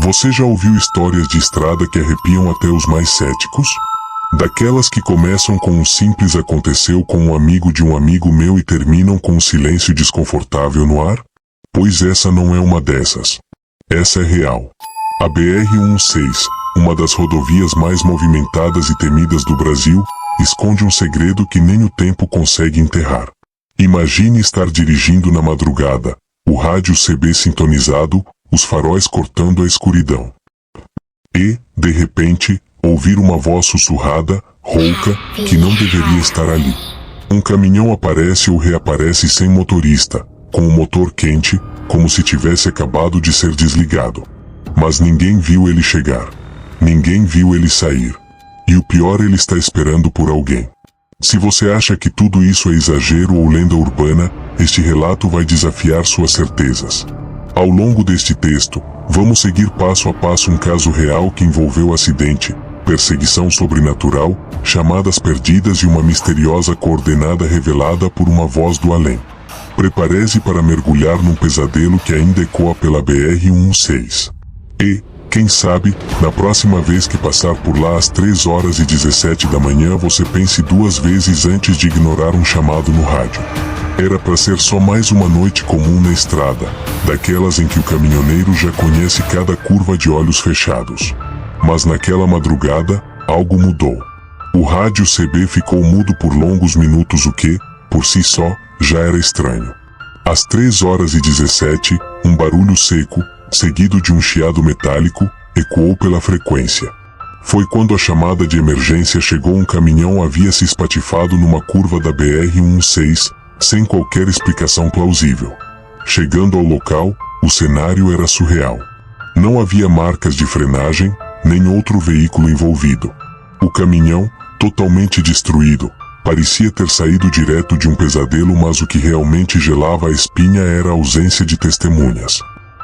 Você já ouviu histórias de estrada que arrepiam até os mais céticos? Daquelas que começam com um simples aconteceu com um amigo de um amigo meu e terminam com um silêncio desconfortável no ar? Pois essa não é uma dessas. Essa é real. A BR-116, uma das rodovias mais movimentadas e temidas do Brasil, esconde um segredo que nem o tempo consegue enterrar. Imagine estar dirigindo na madrugada, o rádio CB sintonizado, os faróis cortando a escuridão. E, de repente, ouvir uma voz sussurrada, rouca, que não deveria estar ali. Um caminhão aparece ou reaparece sem motorista, com o motor quente, como se tivesse acabado de ser desligado. Mas ninguém viu ele chegar. Ninguém viu ele sair. E o pior, ele está esperando por alguém. Se você acha que tudo isso é exagero ou lenda urbana, este relato vai desafiar suas certezas. Ao longo deste texto, vamos seguir passo a passo um caso real que envolveu acidente, perseguição sobrenatural, chamadas perdidas e uma misteriosa coordenada revelada por uma voz do além. Prepare-se para mergulhar num pesadelo que ainda ecoa pela BR-116. E, quem sabe, na próxima vez que passar por lá às 3h17 da manhã você pense duas vezes antes de ignorar um chamado no rádio. Era para ser só mais uma noite comum na estrada, daquelas em que o caminhoneiro já conhece cada curva de olhos fechados. Mas naquela madrugada, algo mudou. O rádio CB ficou mudo por longos minutos, o que, por si só, já era estranho. Às 3h17, um barulho seco, seguido de um chiado metálico, ecoou pela frequência. Foi quando a chamada de emergência chegou. Um caminhão havia se espatifado numa curva da BR-116, sem qualquer explicação plausível. Chegando ao local, o cenário era surreal. Não havia marcas de frenagem, nem outro veículo envolvido. O caminhão, totalmente destruído, parecia ter saído direto de um pesadelo, mas o que realmente gelava a espinha era a ausência de testemunhas.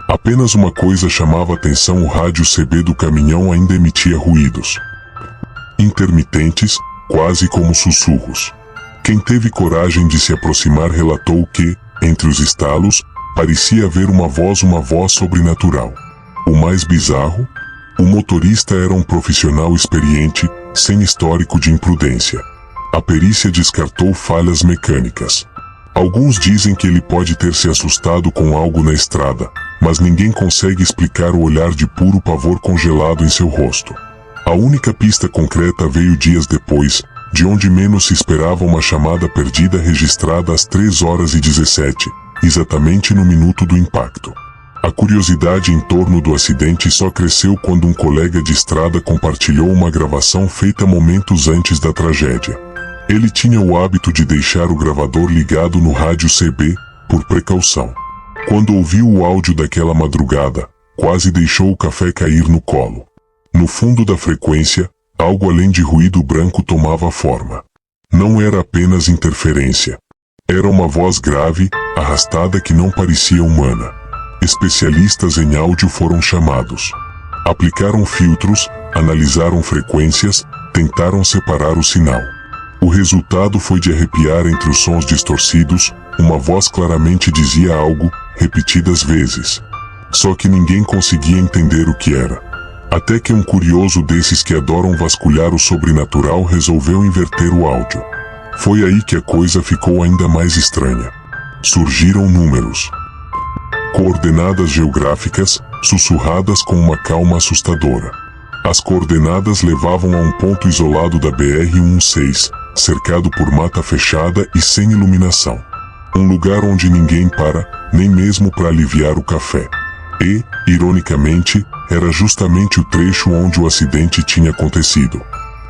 Apenas uma coisa chamava atenção: o rádio CB do caminhão ainda emitia ruídos intermitentes, quase como sussurros. Quem teve coragem de se aproximar relatou que, entre os estalos, parecia haver uma voz sobrenatural. O mais bizarro? O motorista era um profissional experiente, sem histórico de imprudência. A perícia descartou falhas mecânicas. Alguns dizem que ele pode ter se assustado com algo na estrada, mas ninguém consegue explicar o olhar de puro pavor congelado em seu rosto. A única pista concreta veio dias depois, de onde menos se esperava: uma chamada perdida registrada às 3h17, exatamente no minuto do impacto. A curiosidade em torno do acidente só cresceu quando um colega de estrada compartilhou uma gravação feita momentos antes da tragédia. Ele tinha o hábito de deixar o gravador ligado no rádio CB, por precaução. Quando ouviu o áudio daquela madrugada, quase deixou o café cair no colo. No fundo da frequência, algo além de ruído branco tomava forma. Não era apenas interferência. Era uma voz grave, arrastada, que não parecia humana. Especialistas em áudio foram chamados. Aplicaram filtros, analisaram frequências, tentaram separar o sinal. O resultado foi de arrepiar. Entre os sons distorcidos, uma voz claramente dizia algo, repetidas vezes. Só que ninguém conseguia entender o que era. Até que um curioso desses que adoram vasculhar o sobrenatural resolveu inverter o áudio. Foi aí que a coisa ficou ainda mais estranha. Surgiram números. Coordenadas geográficas, sussurradas com uma calma assustadora. As coordenadas levavam a um ponto isolado da BR-116, cercado por mata fechada e sem iluminação. Um lugar onde ninguém para, nem mesmo para aliviar o café. E, ironicamente, era justamente o trecho onde o acidente tinha acontecido.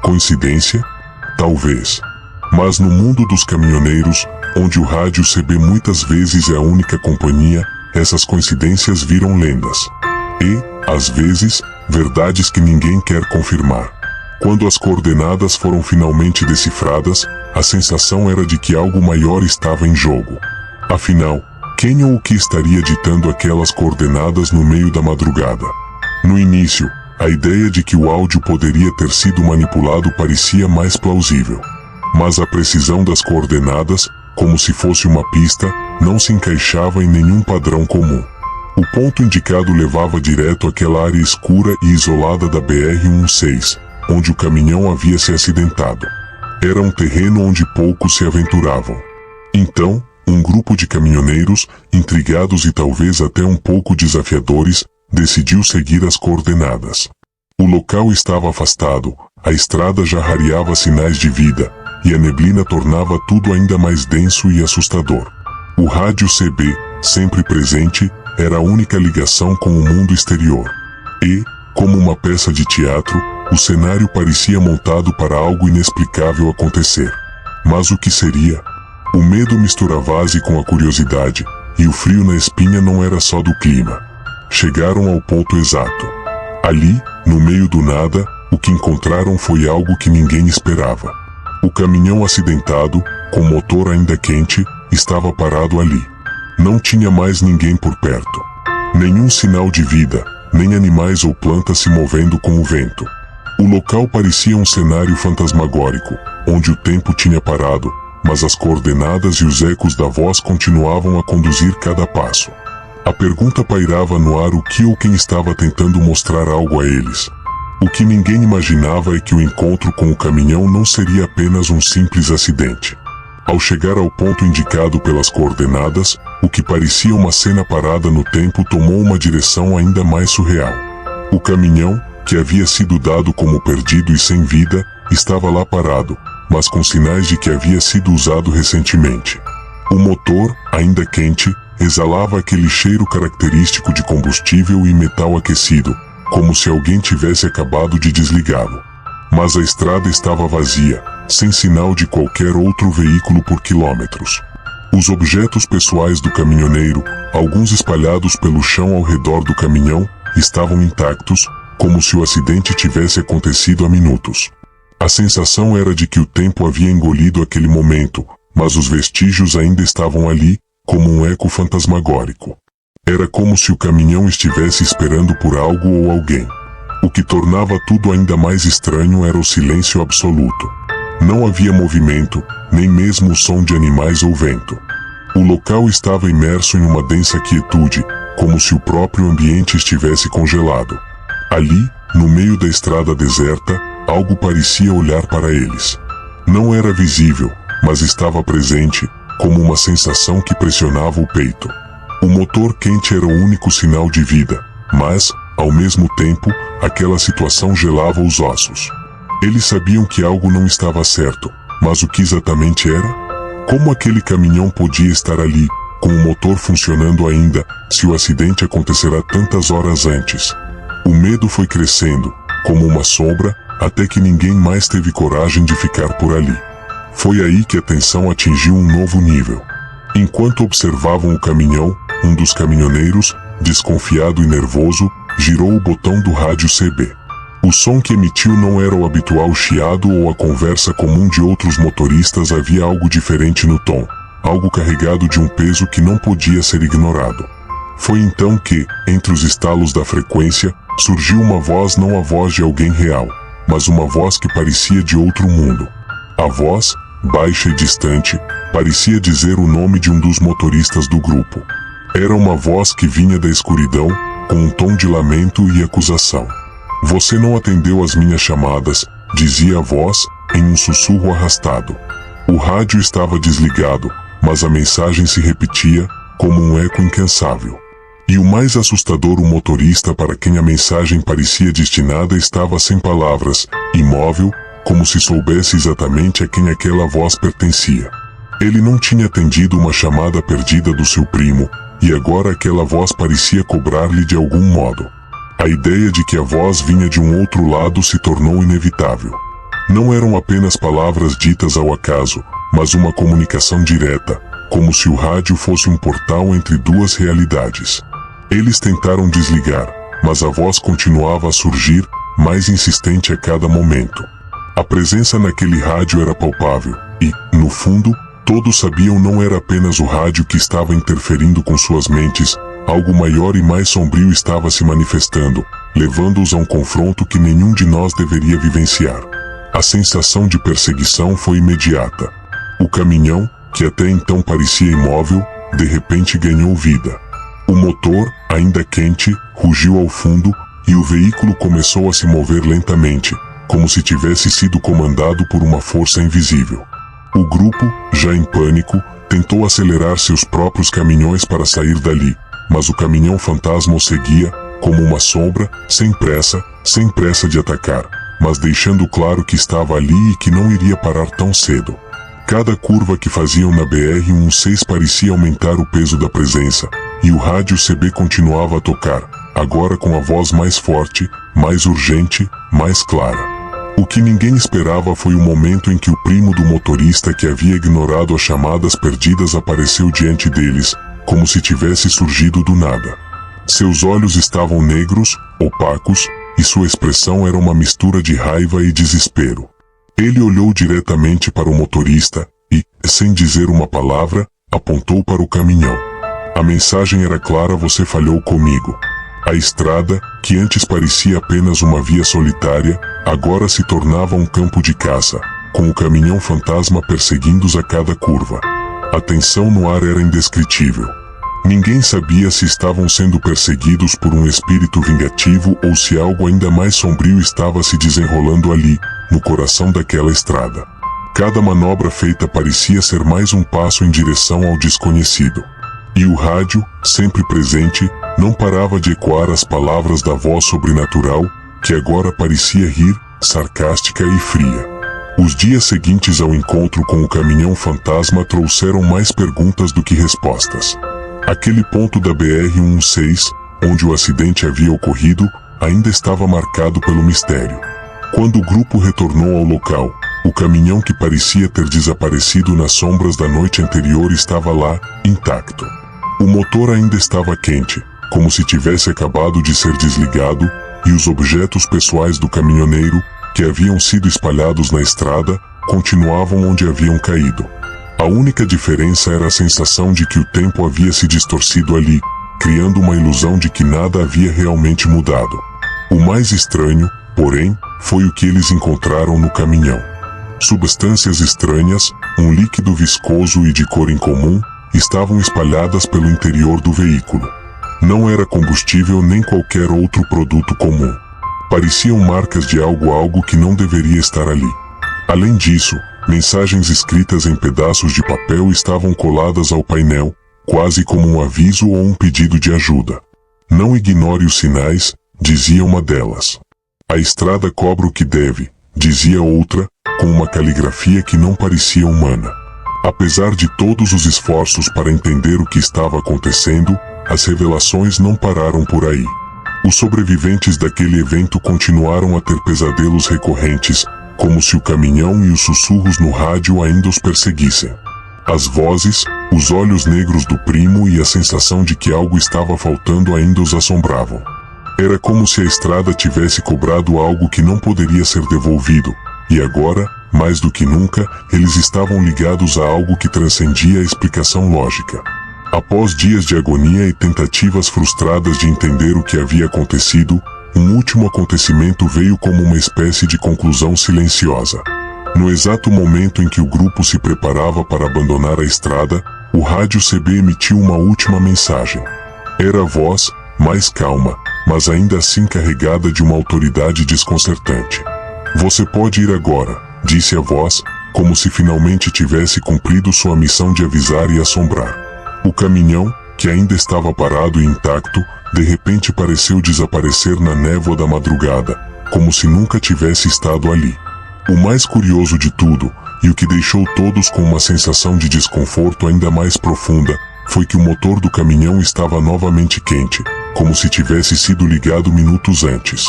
Coincidência? Talvez. Mas no mundo dos caminhoneiros, onde o rádio CB muitas vezes é a única companhia, essas coincidências viram lendas. E, às vezes, verdades que ninguém quer confirmar. Quando as coordenadas foram finalmente decifradas, a sensação era de que algo maior estava em jogo. Afinal, quem ou o que estaria ditando aquelas coordenadas no meio da madrugada? No início, a ideia de que o áudio poderia ter sido manipulado parecia mais plausível. Mas a precisão das coordenadas, como se fosse uma pista, não se encaixava em nenhum padrão comum. O ponto indicado levava direto àquela área escura e isolada da BR-116, onde o caminhão havia se acidentado. Era um terreno onde poucos se aventuravam. Então, um grupo de caminhoneiros, intrigados e talvez até um pouco desafiadores, decidiu seguir as coordenadas. O local estava afastado, a estrada já rareava sinais de vida, e a neblina tornava tudo ainda mais denso e assustador. O rádio CB, sempre presente, era a única ligação com o mundo exterior. E, como uma peça de teatro, o cenário parecia montado para algo inexplicável acontecer. Mas o que seria? O medo misturava com a curiosidade, e o frio na espinha não era só do clima. Chegaram ao ponto exato. Ali, no meio do nada, o que encontraram foi algo que ninguém esperava. O caminhão acidentado, com o motor ainda quente, estava parado ali. Não tinha mais ninguém por perto. Nenhum sinal de vida, nem animais ou plantas se movendo com o vento. O local parecia um cenário fantasmagórico, onde o tempo tinha parado, mas as coordenadas e os ecos da voz continuavam a conduzir cada passo. A pergunta pairava no ar: o que ou quem estava tentando mostrar algo a eles? O que ninguém imaginava é que o encontro com o caminhão não seria apenas um simples acidente. Ao chegar ao ponto indicado pelas coordenadas, o que parecia uma cena parada no tempo tomou uma direção ainda mais surreal. O caminhão, que havia sido dado como perdido e sem vida, estava lá parado, mas com sinais de que havia sido usado recentemente. O motor, ainda quente, exalava aquele cheiro característico de combustível e metal aquecido, como se alguém tivesse acabado de desligá-lo. Mas a estrada estava vazia, sem sinal de qualquer outro veículo por quilômetros. Os objetos pessoais do caminhoneiro, alguns espalhados pelo chão ao redor do caminhão, estavam intactos, como se o acidente tivesse acontecido há minutos. A sensação era de que o tempo havia engolido aquele momento, mas os vestígios ainda estavam ali, como um eco fantasmagórico. Era como se o caminhão estivesse esperando por algo ou alguém. O que tornava tudo ainda mais estranho era o silêncio absoluto. Não havia movimento, nem mesmo o som de animais ou vento. O local estava imerso em uma densa quietude, como se o próprio ambiente estivesse congelado. Ali, no meio da estrada deserta, algo parecia olhar para eles. Não era visível, mas estava presente, como uma sensação que pressionava o peito. O motor quente era o único sinal de vida, mas, ao mesmo tempo, aquela situação gelava os ossos. Eles sabiam que algo não estava certo, mas o que exatamente era? Como aquele caminhão podia estar ali, com o motor funcionando ainda, se o acidente acontecerá tantas horas antes? O medo foi crescendo, como uma sombra, até que ninguém mais teve coragem de ficar por ali. Foi aí que a tensão atingiu um novo nível. Enquanto observavam o caminhão, um dos caminhoneiros, desconfiado e nervoso, girou o botão do rádio CB. O som que emitiu não era o habitual chiado ou a conversa comum de outros motoristas, havia algo diferente no tom, algo carregado de um peso que não podia ser ignorado. Foi então que, entre os estalos da frequência, surgiu uma voz, não a voz de alguém real, mas uma voz que parecia de outro mundo. A voz, baixa e distante, parecia dizer o nome de um dos motoristas do grupo. Era uma voz que vinha da escuridão, com um tom de lamento e acusação. "Você não atendeu às minhas chamadas", dizia a voz, em um sussurro arrastado. O rádio estava desligado, mas a mensagem se repetia, como um eco incansável. E o mais assustador, o motorista para quem a mensagem parecia destinada estava sem palavras, imóvel, como se soubesse exatamente a quem aquela voz pertencia. Ele não tinha atendido uma chamada perdida do seu primo, e agora aquela voz parecia cobrar-lhe de algum modo. A ideia de que a voz vinha de um outro lado se tornou inevitável. Não eram apenas palavras ditas ao acaso, mas uma comunicação direta, como se o rádio fosse um portal entre duas realidades. Eles tentaram desligar, mas a voz continuava a surgir, mais insistente a cada momento. A presença naquele rádio era palpável, e, no fundo, todos sabiam não era apenas o rádio que estava interferindo com suas mentes, algo maior e mais sombrio estava se manifestando, levando-os a um confronto que nenhum de nós deveria vivenciar. A sensação de perseguição foi imediata. O caminhão, que até então parecia imóvel, de repente ganhou vida. O motor, ainda quente, rugiu ao fundo e o veículo começou a se mover lentamente, como se tivesse sido comandado por uma força invisível. O grupo, já em pânico, tentou acelerar seus próprios caminhões para sair dali, mas o caminhão fantasma o seguia, como uma sombra, sem pressa de atacar, mas deixando claro que estava ali e que não iria parar tão cedo. Cada curva que faziam na BR-116 parecia aumentar o peso da presença, e o rádio CB continuava a tocar, agora com a voz mais forte, mais urgente, mais clara. O que ninguém esperava foi o momento em que o primo do motorista que havia ignorado as chamadas perdidas apareceu diante deles, como se tivesse surgido do nada. Seus olhos estavam negros, opacos, e sua expressão era uma mistura de raiva e desespero. Ele olhou diretamente para o motorista e, sem dizer uma palavra, apontou para o caminhão. A mensagem era clara: você falhou comigo. A estrada, que antes parecia apenas uma via solitária, agora se tornava um campo de caça, com o caminhão fantasma perseguindo-os a cada curva. A tensão no ar era indescritível. Ninguém sabia se estavam sendo perseguidos por um espírito vingativo ou se algo ainda mais sombrio estava se desenrolando ali, no coração daquela estrada. Cada manobra feita parecia ser mais um passo em direção ao desconhecido. E o rádio, sempre presente, não parava de ecoar as palavras da voz sobrenatural, que agora parecia rir, sarcástica e fria. Os dias seguintes ao encontro com o caminhão fantasma trouxeram mais perguntas do que respostas. Aquele ponto da BR-116, onde o acidente havia ocorrido, ainda estava marcado pelo mistério. Quando o grupo retornou ao local, o caminhão que parecia ter desaparecido nas sombras da noite anterior estava lá, intacto. O motor ainda estava quente, como se tivesse acabado de ser desligado, e os objetos pessoais do caminhoneiro, que haviam sido espalhados na estrada, continuavam onde haviam caído. A única diferença era a sensação de que o tempo havia se distorcido ali, criando uma ilusão de que nada havia realmente mudado. O mais estranho, porém, foi o que eles encontraram no caminhão. Substâncias estranhas, um líquido viscoso e de cor incomum, estavam espalhadas pelo interior do veículo. Não era combustível nem qualquer outro produto comum. Pareciam marcas de algo que não deveria estar ali. Além disso, mensagens escritas em pedaços de papel estavam coladas ao painel, quase como um aviso ou um pedido de ajuda. Não ignore os sinais, dizia uma delas. A estrada cobra o que deve, dizia outra, com uma caligrafia que não parecia humana. Apesar de todos os esforços para entender o que estava acontecendo, as revelações não pararam por aí. Os sobreviventes daquele evento continuaram a ter pesadelos recorrentes, como se o caminhão e os sussurros no rádio ainda os perseguissem. As vozes, os olhos negros do primo e a sensação de que algo estava faltando ainda os assombravam. Era como se a estrada tivesse cobrado algo que não poderia ser devolvido, e agora, mais do que nunca, eles estavam ligados a algo que transcendia a explicação lógica. Após dias de agonia e tentativas frustradas de entender o que havia acontecido, um último acontecimento veio como uma espécie de conclusão silenciosa. No exato momento em que o grupo se preparava para abandonar a estrada, o rádio CB emitiu uma última mensagem. Era a voz, mais calma, mas ainda assim carregada de uma autoridade desconcertante. Você pode ir agora, disse a voz, como se finalmente tivesse cumprido sua missão de avisar e assombrar. O caminhão, que ainda estava parado e intacto, de repente pareceu desaparecer na névoa da madrugada, como se nunca tivesse estado ali. O mais curioso de tudo, e o que deixou todos com uma sensação de desconforto ainda mais profunda, foi que o motor do caminhão estava novamente quente, como se tivesse sido ligado minutos antes.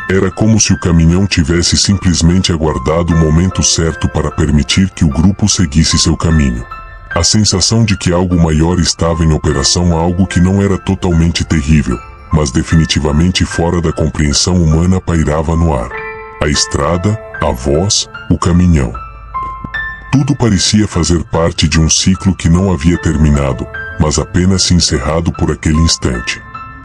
Era como se o caminhão tivesse simplesmente aguardado o momento certo para permitir que o grupo seguisse seu caminho. A sensação de que algo maior estava em operação, algo que não era totalmente terrível, mas definitivamente fora da compreensão humana, pairava no ar. A estrada, a voz, o caminhão. Tudo parecia fazer parte de um ciclo que não havia terminado, mas apenas se encerrado por aquele instante.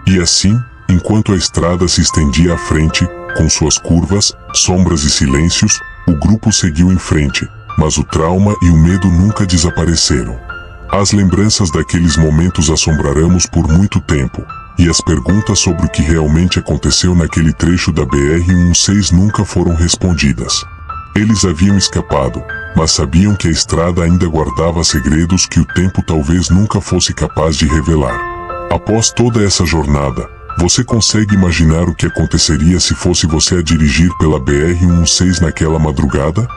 E assim, enquanto a estrada se estendia à frente, com suas curvas, sombras e silêncios, o grupo seguiu em frente, mas o trauma e o medo nunca desapareceram. As lembranças daqueles momentos assombrarão-nos por muito tempo, e as perguntas sobre o que realmente aconteceu naquele trecho da BR-116 nunca foram respondidas. Eles haviam escapado, mas sabiam que a estrada ainda guardava segredos que o tempo talvez nunca fosse capaz de revelar. Após toda essa jornada, você consegue imaginar o que aconteceria se fosse você a dirigir pela BR-116 naquela madrugada?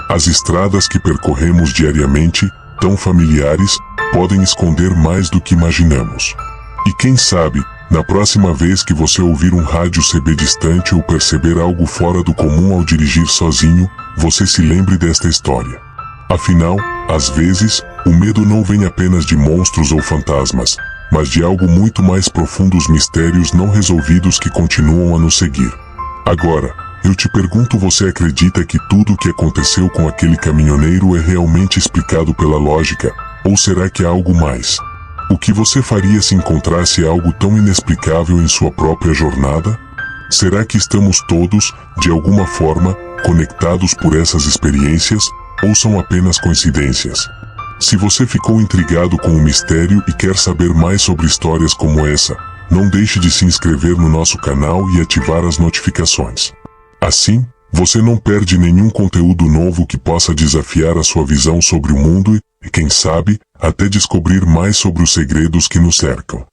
As estradas que percorremos diariamente, tão familiares, podem esconder mais do que imaginamos. E quem sabe, na próxima vez que você ouvir um rádio CB distante ou perceber algo fora do comum ao dirigir sozinho, você se lembre desta história. Afinal, às vezes, o medo não vem apenas de monstros ou fantasmas, mas de algo muito mais profundo, os mistérios não resolvidos que continuam a nos seguir. Agora, eu te pergunto, você acredita que tudo o que aconteceu com aquele caminhoneiro é realmente explicado pela lógica, ou será que há algo mais? O que você faria se encontrasse algo tão inexplicável em sua própria jornada? Será que estamos todos, de alguma forma, conectados por essas experiências, ou são apenas coincidências? Se você ficou intrigado com o mistério e quer saber mais sobre histórias como essa, não deixe de se inscrever no nosso canal e ativar as notificações. Assim, você não perde nenhum conteúdo novo que possa desafiar a sua visão sobre o mundo e, quem sabe, até descobrir mais sobre os segredos que nos cercam.